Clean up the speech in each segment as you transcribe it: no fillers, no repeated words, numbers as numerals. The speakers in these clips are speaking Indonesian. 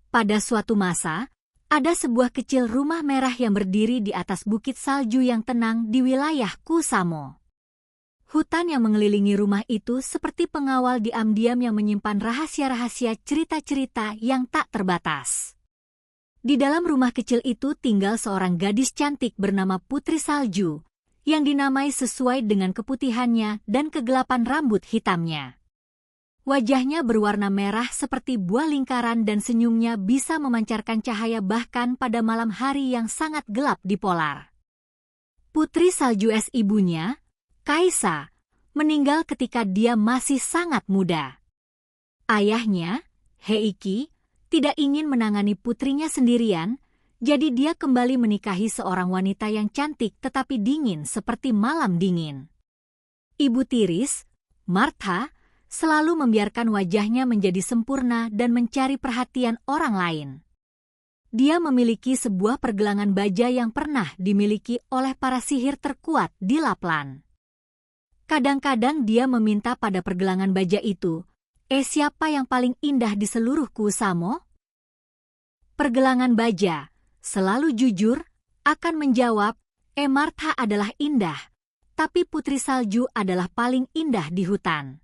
Pada suatu masa, ada sebuah kecil rumah merah yang berdiri di atas bukit salju yang tenang di wilayah Kusamo. Hutan yang mengelilingi rumah itu seperti pengawal diam-diam yang menyimpan rahasia-rahasia cerita-cerita yang tak terbatas. Di dalam rumah kecil itu tinggal seorang gadis cantik bernama Putri Salju, yang dinamai sesuai dengan keputihannya dan kegelapan rambut hitamnya. Wajahnya berwarna merah seperti buah lingkaran dan senyumnya bisa memancarkan cahaya bahkan pada malam hari yang sangat gelap di polar. Putri Salju ibunya, Kaisa, meninggal ketika dia masih sangat muda. Ayahnya, Heiki, tidak ingin menangani putrinya sendirian, jadi dia kembali menikahi seorang wanita yang cantik tetapi dingin seperti malam dingin. Ibu tiris, Martha, selalu membiarkan wajahnya menjadi sempurna dan mencari perhatian orang lain. Dia memiliki sebuah pergelangan baja yang pernah dimiliki oleh para sihir terkuat di Lapland. Kadang-kadang dia meminta pada pergelangan baja itu, siapa yang paling indah di seluruh Kusamo? Pergelangan baja, selalu jujur, akan menjawab, Martha adalah indah, tapi Putri Salju adalah paling indah di hutan.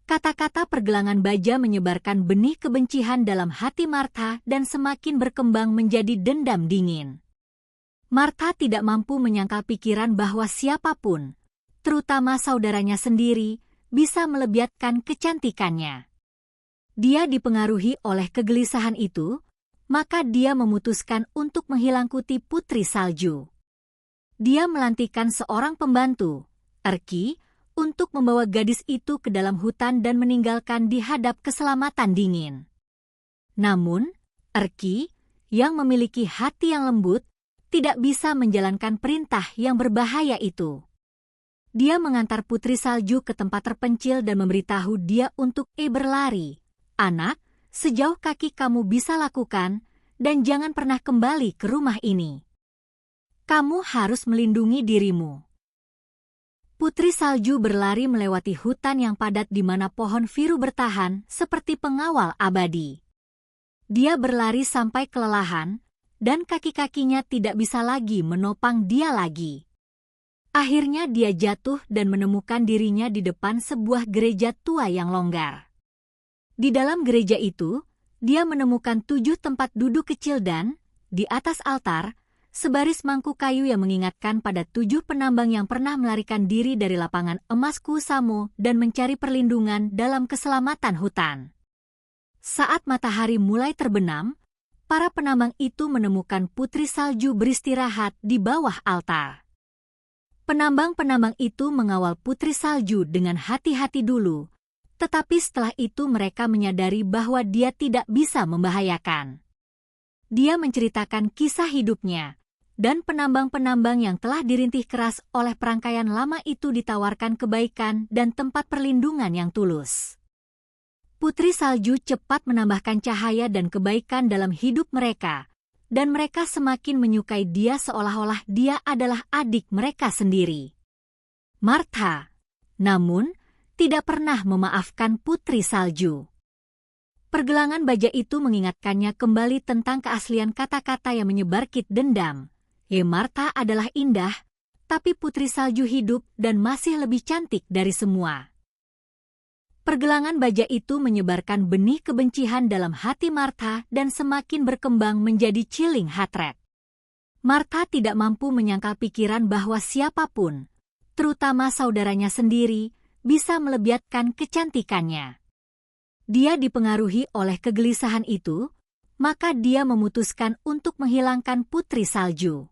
Kata-kata pergelangan baja menyebarkan benih kebencian dalam hati Martha dan semakin berkembang menjadi dendam dingin. Martha tidak mampu menyangkal pikiran bahwa siapapun, terutama saudaranya sendiri, bisa melebiatkan kecantikannya. Dia dipengaruhi oleh kegelisahan itu, maka dia memutuskan untuk menghilangkuti Putri Salju. Dia melantikkan seorang pembantu, Erki, untuk membawa gadis itu ke dalam hutan dan meninggalkan di hadap keselamatan dingin. Namun, Erki, yang memiliki hati yang lembut, tidak bisa menjalankan perintah yang berbahaya itu. Dia mengantar Putri Salju ke tempat terpencil dan memberitahu dia untuk berlari. Anak, sejauh kaki kamu bisa lakukan, dan jangan pernah kembali ke rumah ini. Kamu harus melindungi dirimu. Putri Salju berlari melewati hutan yang padat di mana pohon biru bertahan seperti pengawal abadi. Dia berlari sampai kelelahan, dan kaki-kakinya tidak bisa lagi menopang dia lagi. Akhirnya dia jatuh dan menemukan dirinya di depan sebuah gereja tua yang longgar. Di dalam gereja itu, dia menemukan 7 tempat duduk kecil dan, di atas altar, sebaris mangkuk kayu yang mengingatkan pada 7 penambang yang pernah melarikan diri dari lapangan emas Kusamo dan mencari perlindungan dalam keselamatan hutan. Saat matahari mulai terbenam, para penambang itu menemukan Putri Salju beristirahat di bawah altar. Penambang-penambang itu mengawal Putri Salju dengan hati-hati dulu, tetapi setelah itu mereka menyadari bahwa dia tidak bisa membahayakan. Dia menceritakan kisah hidupnya, dan penambang-penambang yang telah dirintih keras oleh perangkaian lama itu ditawarkan kebaikan dan tempat perlindungan yang tulus. Putri Salju cepat menambahkan cahaya dan kebaikan dalam hidup mereka, dan mereka semakin menyukai dia seolah-olah dia adalah adik mereka sendiri. Martha, namun, tidak pernah memaafkan Putri Salju. Pergelangan baja itu mengingatkannya kembali tentang keaslian kata-kata yang menyebarkit dendam. Martha adalah indah, tapi Putri Salju hidup dan masih lebih cantik dari semua. Pergelangan baja itu menyebarkan benih kebencian dalam hati Martha dan semakin berkembang menjadi chilling hatred. Martha tidak mampu menyangkal pikiran bahwa siapapun, terutama saudaranya sendiri, bisa melebiatkan kecantikannya. Dia dipengaruhi oleh kegelisahan itu, maka dia memutuskan untuk menghilangkan Putri Salju.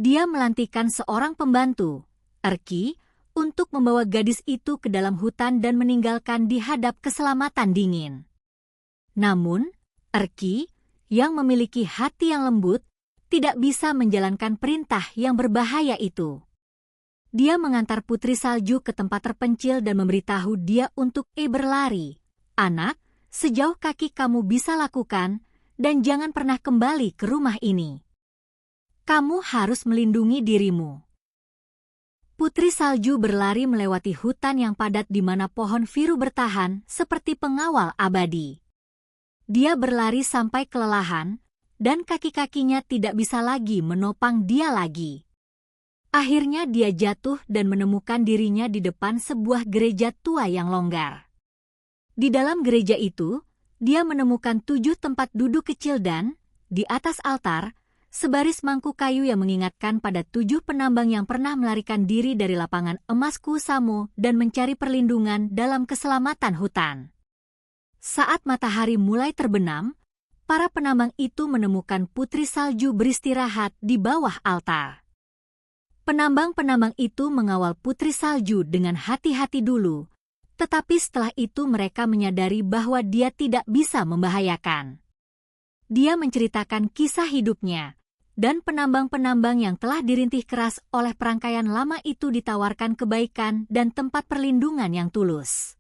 Dia melantikkan seorang pembantu, Erki, untuk membawa gadis itu ke dalam hutan dan meninggalkan di hadap keselamatan dingin. Namun, Erki, yang memiliki hati yang lembut, tidak bisa menjalankan perintah yang berbahaya itu. Dia mengantar Putri Salju ke tempat terpencil dan memberitahu dia untuk berlari. Anak, sejauh kaki kamu bisa lakukan, dan jangan pernah kembali ke rumah ini. Kamu harus melindungi dirimu. Putri Salju berlari melewati hutan yang padat di mana pohon biru bertahan seperti pengawal abadi. Dia berlari sampai kelelahan, dan kaki-kakinya tidak bisa lagi menopang dia lagi. Akhirnya dia jatuh dan menemukan dirinya di depan sebuah gereja tua yang longgar. Di dalam gereja itu, dia menemukan 7 tempat duduk kecil dan, di atas altar, sebaris mangkuk kayu yang mengingatkan pada 7 penambang yang pernah melarikan diri dari lapangan emas Kusamo dan mencari perlindungan dalam keselamatan hutan. Saat matahari mulai terbenam, para penambang itu menemukan putri salju beristirahat di bawah altar. Penambang-penambang itu mengawal putri salju dengan hati-hati dulu, tetapi setelah itu mereka menyadari bahwa dia tidak bisa membahayakan. Dia menceritakan kisah hidupnya, dan penambang-penambang yang telah dirintih keras oleh perangkaian lama itu ditawarkan kebaikan dan tempat perlindungan yang tulus.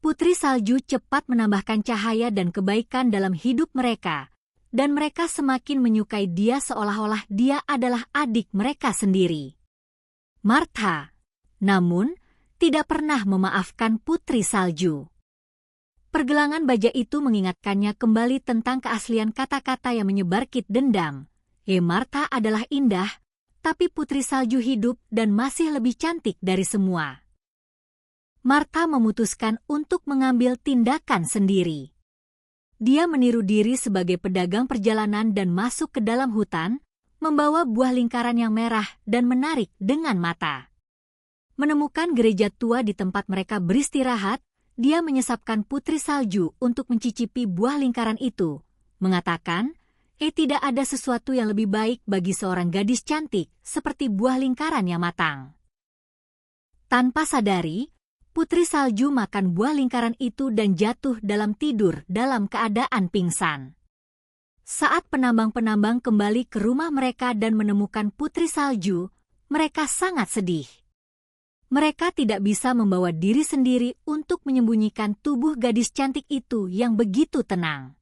Putri salju cepat menambahkan cahaya dan kebaikan dalam hidup mereka, dan mereka semakin menyukai dia seolah-olah dia adalah adik mereka sendiri. Martha, namun, tidak pernah memaafkan putri salju. Pergelangan baja itu mengingatkannya kembali tentang keaslian kata-kata yang menyebarkit dendam. Martha adalah indah, tapi putri salju hidup dan masih lebih cantik dari semua. Martha memutuskan untuk mengambil tindakan sendiri. Dia meniru diri sebagai pedagang perjalanan dan masuk ke dalam hutan, membawa buah lingkaran yang merah dan menarik dengan mata. Menemukan gereja tua di tempat mereka beristirahat, dia menyesapkan putri salju untuk mencicipi buah lingkaran itu, mengatakan, tidak ada sesuatu yang lebih baik bagi seorang gadis cantik seperti buah lingkaran yang matang. Tanpa sadari, putri salju makan buah lingkaran itu dan jatuh dalam tidur dalam keadaan pingsan. Saat penambang-penambang kembali ke rumah mereka dan menemukan putri salju, mereka sangat sedih. Mereka tidak bisa membawa diri sendiri untuk menyembunyikan tubuh gadis cantik itu yang begitu tenang.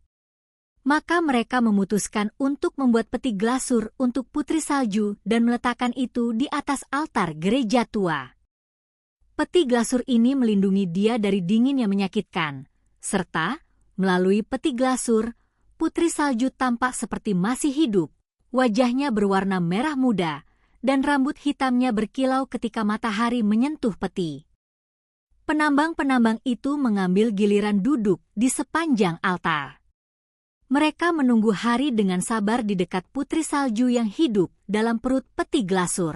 Maka mereka memutuskan untuk membuat peti glasur untuk putri salju dan meletakkan itu di atas altar gereja tua. Peti glasur ini melindungi dia dari dingin yang menyakitkan, serta, melalui peti glasur, putri salju tampak seperti masih hidup, wajahnya berwarna merah muda, dan rambut hitamnya berkilau ketika matahari menyentuh peti. Penambang-penambang itu mengambil giliran duduk di sepanjang altar. Mereka menunggu hari dengan sabar di dekat putri salju yang hidup dalam perut peti glasur.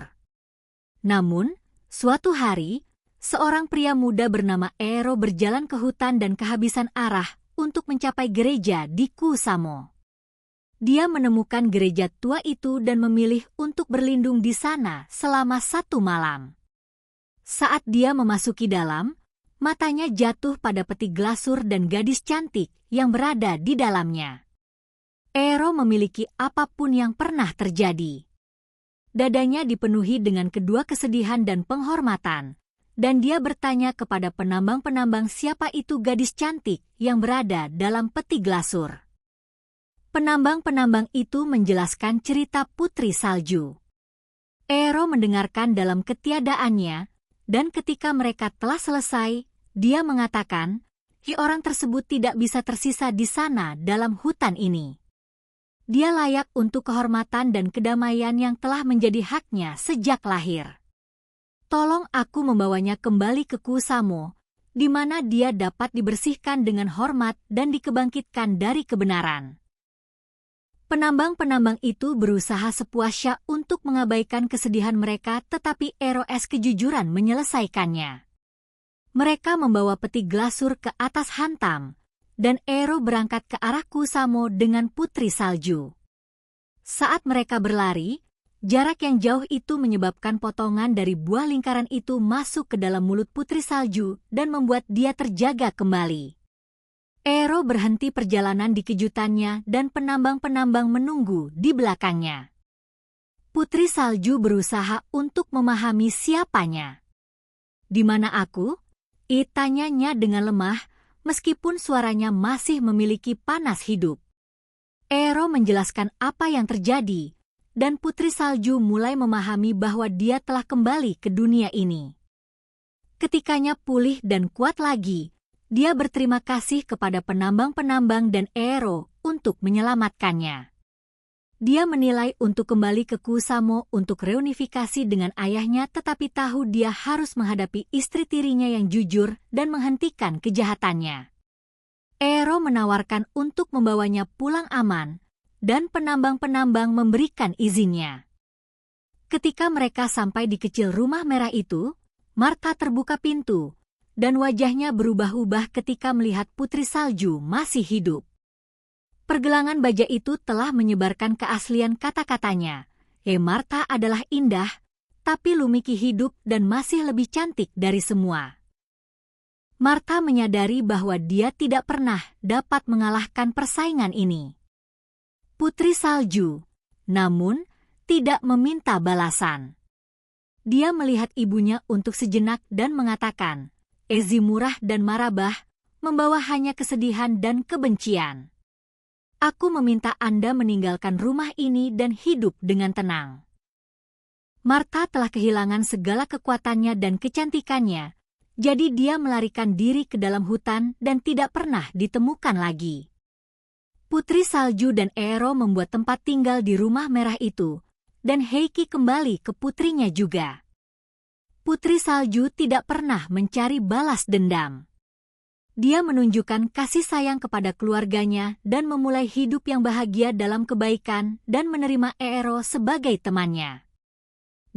Namun, suatu hari, seorang pria muda bernama Eero berjalan ke hutan dan kehabisan arah untuk mencapai gereja di Kusamo. Dia menemukan gereja tua itu dan memilih untuk berlindung di sana selama 1 malam. Saat dia memasuki dalam, matanya jatuh pada peti glasur dan gadis cantik yang berada di dalamnya. Eero memiliki apapun yang pernah terjadi. Dadanya dipenuhi dengan kedua kesedihan dan penghormatan, dan dia bertanya kepada penambang-penambang siapa itu gadis cantik yang berada dalam peti glasur. Penambang-penambang itu menjelaskan cerita putri salju. Eero mendengarkan dalam ketiadaannya, dan ketika mereka telah selesai, dia mengatakan, orang tersebut tidak bisa tersisa di sana dalam hutan ini. Dia layak untuk kehormatan dan kedamaian yang telah menjadi haknya sejak lahir. Tolong aku membawanya kembali ke Kusamo, di mana dia dapat dibersihkan dengan hormat dan dikebangkitkan dari kebenaran. Penambang-penambang itu berusaha sepuasnya untuk mengabaikan kesedihan mereka, tetapi Eero kejujuran menyelesaikannya. Mereka membawa peti glasur ke atas hantam, dan Eero berangkat ke arah Kusamo dengan putri salju. Saat mereka berlari, jarak yang jauh itu menyebabkan potongan dari buah lingkaran itu masuk ke dalam mulut putri salju dan membuat dia terjaga kembali. Eero berhenti perjalanan di kejutannya dan penambang-penambang menunggu di belakangnya. Putri salju berusaha untuk memahami siapanya. "Di mana aku?" tanyanya dengan lemah, meskipun suaranya masih memiliki panas hidup. Eero menjelaskan apa yang terjadi, dan putri salju mulai memahami bahwa dia telah kembali ke dunia ini. Ketikanya pulih dan kuat lagi, Dia berterima kasih kepada penambang-penambang dan Aero untuk menyelamatkannya. Dia menilai untuk kembali ke Kusamo untuk reunifikasi dengan ayahnya, tetapi tahu dia harus menghadapi istri tirinya yang jujur dan menghentikan kejahatannya. Aero menawarkan untuk membawanya pulang aman, dan penambang-penambang memberikan izinnya. Ketika mereka sampai di kecil rumah merah itu, Martha terbuka pintu, dan wajahnya berubah-ubah ketika melihat Putri Salju masih hidup. Pergelangan baja itu telah menyebarkan keaslian kata-katanya. Martha adalah indah, tapi Lumiki hidup dan masih lebih cantik dari semua. Martha menyadari bahwa dia tidak pernah dapat mengalahkan persaingan ini. Putri Salju, namun, tidak meminta balasan. Dia melihat ibunya untuk sejenak dan mengatakan, "Ezi murah dan marabah, membawa hanya kesedihan dan kebencian. Aku meminta Anda meninggalkan rumah ini dan hidup dengan tenang." Martha telah kehilangan segala kekuatannya dan kecantikannya, jadi dia melarikan diri ke dalam hutan dan tidak pernah ditemukan lagi. Putri Salju dan Aero membuat tempat tinggal di rumah merah itu, dan Heiki kembali ke putrinya juga. Putri Salju tidak pernah mencari balas dendam. Dia menunjukkan kasih sayang kepada keluarganya dan memulai hidup yang bahagia dalam kebaikan dan menerima Aero sebagai temannya.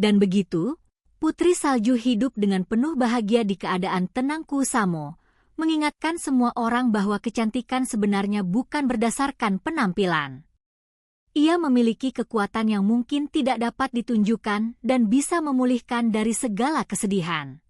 Dan begitu, Putri Salju hidup dengan penuh bahagia di keadaan tenang Kusamo, mengingatkan semua orang bahwa kecantikan sebenarnya bukan berdasarkan penampilan. Ia memiliki kekuatan yang mungkin tidak dapat ditunjukkan dan bisa memulihkan dari segala kesedihan.